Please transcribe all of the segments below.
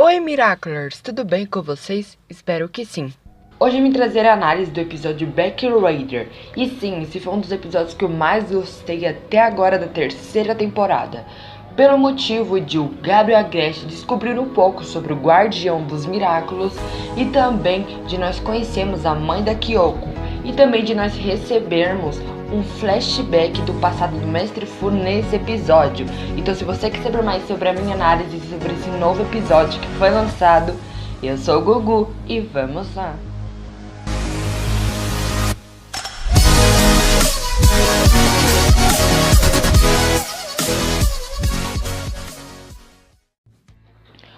Oi Miraculers, tudo bem com vocês? Espero que sim. Hoje eu vim trazer a análise do episódio Back Raider. E sim, esse foi um dos episódios que eu mais gostei até agora da terceira temporada. Pelo motivo de o Gabriel e a Gretchen descobrir um pouco sobre o Guardião dos Miraculos e também de nós conhecermos a mãe da Kyoko e também de nós recebermos um flashback do passado do Mestre Fu nesse episódio. Então se você quer saber mais sobre a minha análise sobre esse novo episódio que foi lançado, eu sou o Gugu e vamos lá!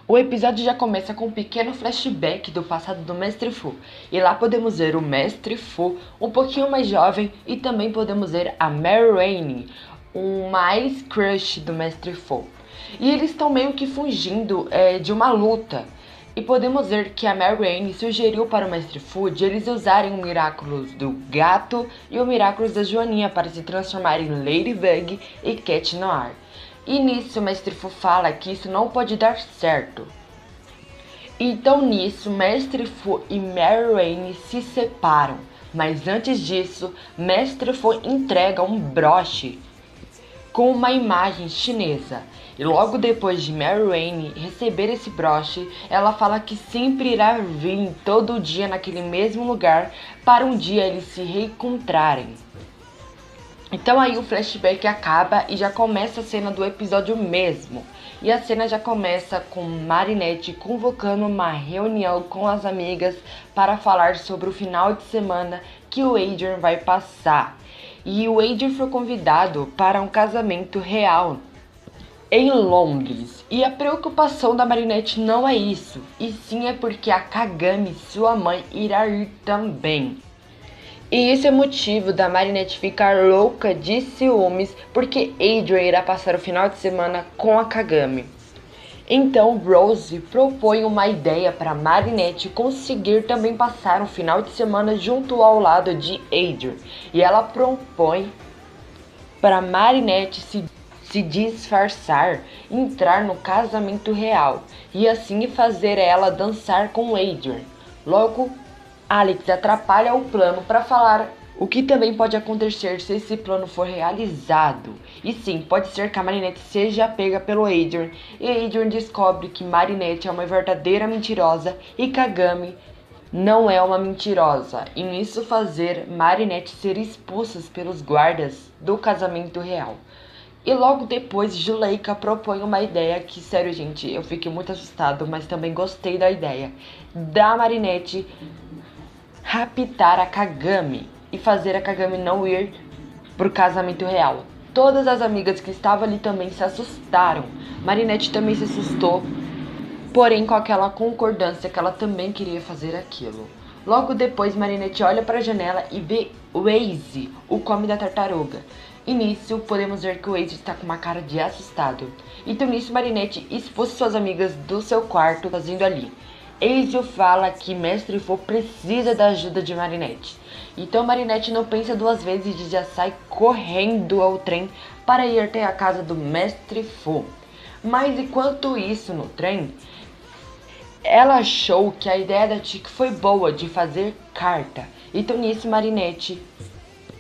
O episódio já começa com um pequeno flashback do passado do Mestre Fu. E lá podemos ver o Mestre Fu um pouquinho mais jovem e também podemos ver a Mary Rainey, uma ex-crush do Mestre Fu. E eles estão meio que fugindo de uma luta. E podemos ver que a Mary Rainey sugeriu para o Mestre Fu de eles usarem o Miraculous do Gato e o Miraculous da Joaninha para se transformar em Ladybug e Cat Noir. E nisso o Mestre Fu fala que isso não pode dar certo. Então nisso Mestre Fu e Mary Rainey se separam. Mas antes disso, Mestre Fu entrega um broche com uma imagem chinesa. E logo depois de Mary Rainey receber esse broche, ela fala que sempre irá vir todo dia naquele mesmo lugar para um dia eles se reencontrarem. Então aí o flashback acaba e já começa a cena do episódio mesmo. E a cena já começa com Marinette convocando uma reunião com as amigas para falar sobre o final de semana que o Adrian vai passar. E o Adrian foi convidado para um casamento real em Londres. E a preocupação da Marinette não é isso, e sim é porque a Kagami, sua mãe, irá ir também. E isso é motivo da Marinette ficar louca de ciúmes porque Adrian irá passar o final de semana com a Kagami. Então Rose propõe uma ideia para Marinette conseguir também passar um final de semana junto ao lado de Adrian. E ela propõe para Marinette se disfarçar, entrar no casamento real e assim fazer ela dançar com Adrian. Logo, Alex atrapalha o plano para falar o que também pode acontecer se esse plano for realizado. E sim, pode ser que a Marinette seja pega pelo Adrian e Adrian descobre que Marinette é uma verdadeira mentirosa e Kagami não é uma mentirosa. E nisso fazer Marinette ser expulsa pelos guardas do casamento real. E logo depois, Juleika propõe uma ideia que, sério gente, eu fiquei muito assustado, mas também gostei da ideia. Da Marinette raptar a Kagami e fazer a Kagami não ir pro casamento real. Todas as amigas que estavam ali também se assustaram. Marinette também se assustou, porém com aquela concordância que ela também queria fazer aquilo. Logo depois, Marinette olha para a janela e vê Waze, o come da tartaruga. E nisso, podemos ver que o Waze está com uma cara de assustado. Então nisso, Marinette expulsa suas amigas do seu quarto, fazendo ali. Ezio fala que Mestre Fu precisa da ajuda de Marinette. Então Marinette não pensa duas vezes e já sai correndo ao trem para ir até a casa do Mestre Fu. Mas enquanto isso no trem, ela achou que a ideia da Chique foi boa de fazer carta. Então nisso Marinette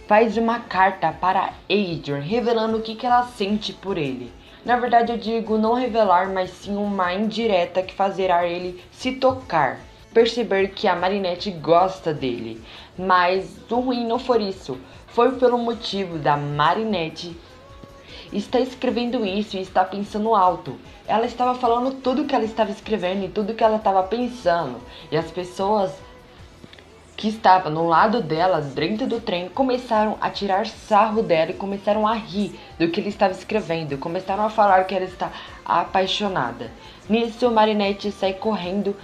faz uma carta para Adrian, revelando o que ela sente por ele. Na verdade eu digo não revelar, mas sim uma indireta que fazerá ele se tocar. Perceber que a Marinette gosta dele. Mas o ruim não foi isso. Foi pelo motivo da Marinette está escrevendo isso e está pensando alto. Ela estava falando tudo que ela estava escrevendo e tudo que ela estava pensando. E as pessoas que estavam no lado delas, dentro do trem, começaram a tirar sarro dela e começaram a rir do que ele estava escrevendo. Começaram a falar que ela está apaixonada. Nisso, Marinette sai correndo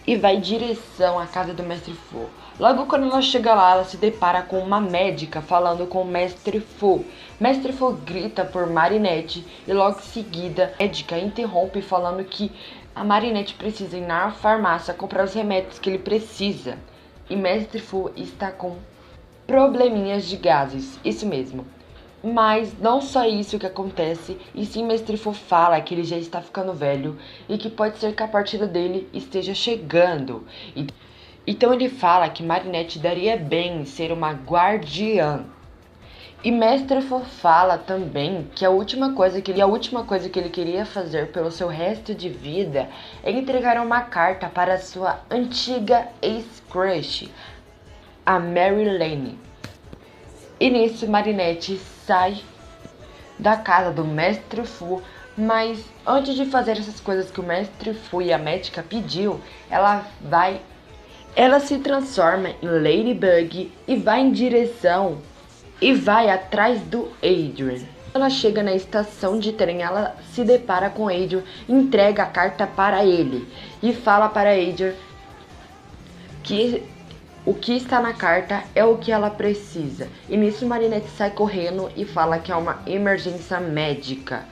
e vai em direção à casa do Mestre Fu. Logo quando ela chega lá, ela se depara com uma médica falando com o Mestre Fu. Mestre Fu grita por Marinette e logo em seguida a médica interrompe falando que a Marinette precisa ir na farmácia comprar os remédios que ele precisa. E Mestre Fu está com probleminhas de gases, isso mesmo. Mas não só isso que acontece, e sim Mestre Fu fala que ele já está ficando velho e que pode ser que a partida dele esteja chegando. Então ele fala que Marinette daria bem em ser uma guardiã. E Mestre Fu fala também que a última coisa que ele queria fazer pelo seu resto de vida é entregar uma carta para sua antiga ex-crush, a Mary Lane. E nisso Marinette sai da casa do Mestre Fu, mas antes de fazer essas coisas que o Mestre Fu e a médica pediu, ela se transforma em Ladybug e vai atrás do Adrien. Ela chega na estação de trem, ela se depara com Adrien, entrega a carta para ele e fala para Adrien que o que está na carta é o que ela precisa. E nisso Marinette sai correndo e fala que é uma emergência médica.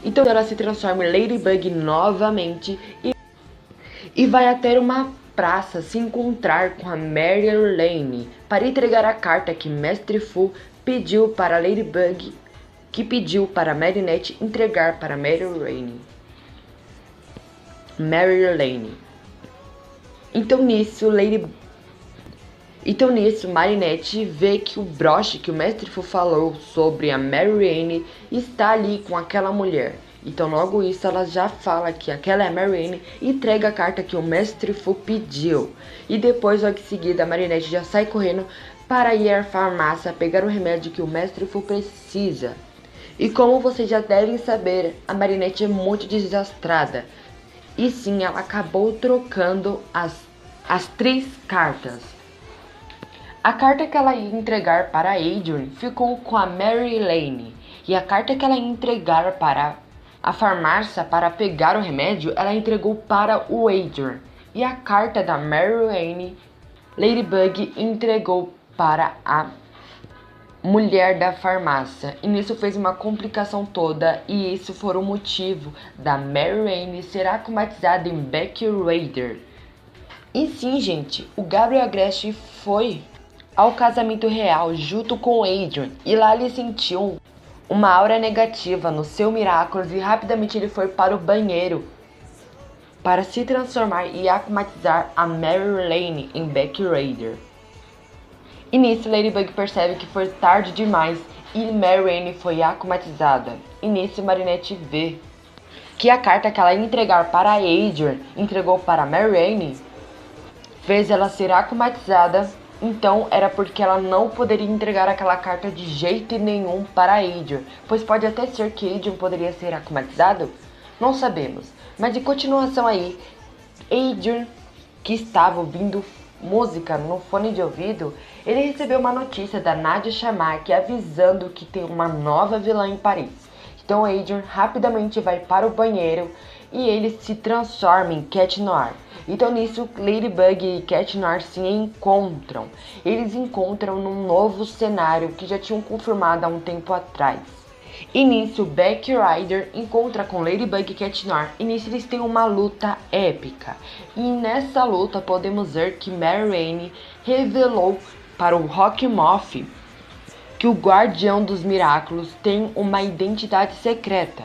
Então ela se transforma em Ladybug novamente e vai até uma praça se encontrar com a Mary Lane para entregar a carta que Mestre Fu pediu para Ladybug, que pediu para Marinette entregar para Mary Lane. Então nisso, Marinette vê que o broche que o Mestre Fu falou sobre a Mary está ali com aquela mulher. Então logo isso ela já fala que aquela é a Mary e entrega a carta que o Mestre Fu pediu. E depois logo em seguida a Marinette já sai correndo para ir à farmácia pegar o remédio que o Mestre Fu precisa. E como vocês já devem saber, a Marinette é muito desastrada. E sim, ela acabou trocando as 3 cartas. A carta que ela ia entregar para Adrien ficou com a Mary Lane. E a carta que ela ia entregar para a farmácia para pegar o remédio, ela entregou para o Adrien. E a carta da Mary Lane, Ladybug entregou para a mulher da farmácia. E nisso fez uma complicação toda. E isso foi o motivo da Mary Lane ser akumatizada em Becky Raider. E sim, gente, o Gabriel Agreste foi ao casamento real junto com o Adrien. E lá ele sentiu uma aura negativa no seu Miraculous e rapidamente ele foi para o banheiro para se transformar e akumatizar a Mary Lane em Becky Raider. E nisso Ladybug percebe que foi tarde demais e Mary Lane foi akumatizada. E nisso Marinette vê que a carta que ela ia entregar para Adrien entregou para Mary Lane, fez ela ser akumatizada. Então era porque ela não poderia entregar aquela carta de jeito nenhum para Adrien, pois pode até ser que Adrien poderia ser akumatizado, não sabemos. Mas de continuação aí, Adrien, que estava ouvindo música no fone de ouvido, ele recebeu uma notícia da Nadia Shamaki avisando que tem uma nova vilã em Paris. Então Adrien rapidamente vai para o banheiro e ele se transforma em Cat Noir. Então nisso Ladybug e Cat Noir se encontram. Eles encontram num novo cenário que já tinham confirmado há um tempo atrás. E nisso Becky Raider encontra com Ladybug e Cat Noir. E nisso eles têm uma luta épica. E nessa luta podemos ver que Mary Lane revelou para o Rock Moth que o Guardião dos Miraculos tem uma identidade secreta.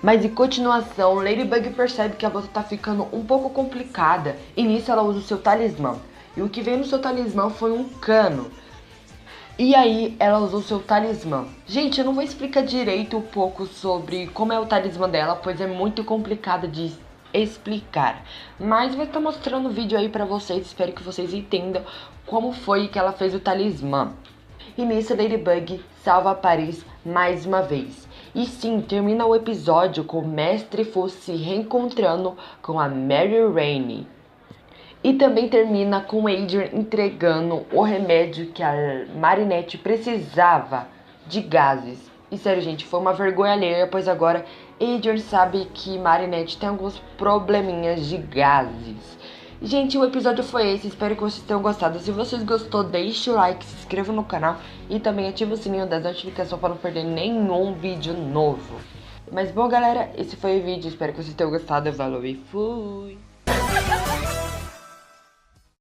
Mas em continuação, Ladybug percebe que a luta tá ficando um pouco complicada e nisso ela usa o seu talismã. E o que veio no seu talismã foi um cano. E aí ela usou o seu talismã. Gente, eu não vou explicar direito um pouco sobre como é o talismã dela, pois é muito complicado de explicar. Mas vai estar mostrando o vídeo aí pra vocês, espero que vocês entendam como foi que ela fez o talismã. E nisso Ladybug salva Paris mais uma vez. E sim, termina o episódio com o Mestre Fu se reencontrando com a Mary Lane. E também termina com Adrien entregando o remédio que a Marinette precisava de gases. E sério, gente, foi uma vergonha alheia, pois agora Adrien sabe que Marinette tem alguns probleminhas de gases. Gente, o episódio foi esse, espero que vocês tenham gostado. Se vocês gostou, deixe o like, se inscreva no canal e também ative o sininho das notificações para não perder nenhum vídeo novo. Mas bom, galera, esse foi o vídeo, espero que vocês tenham gostado. Valeu e fui!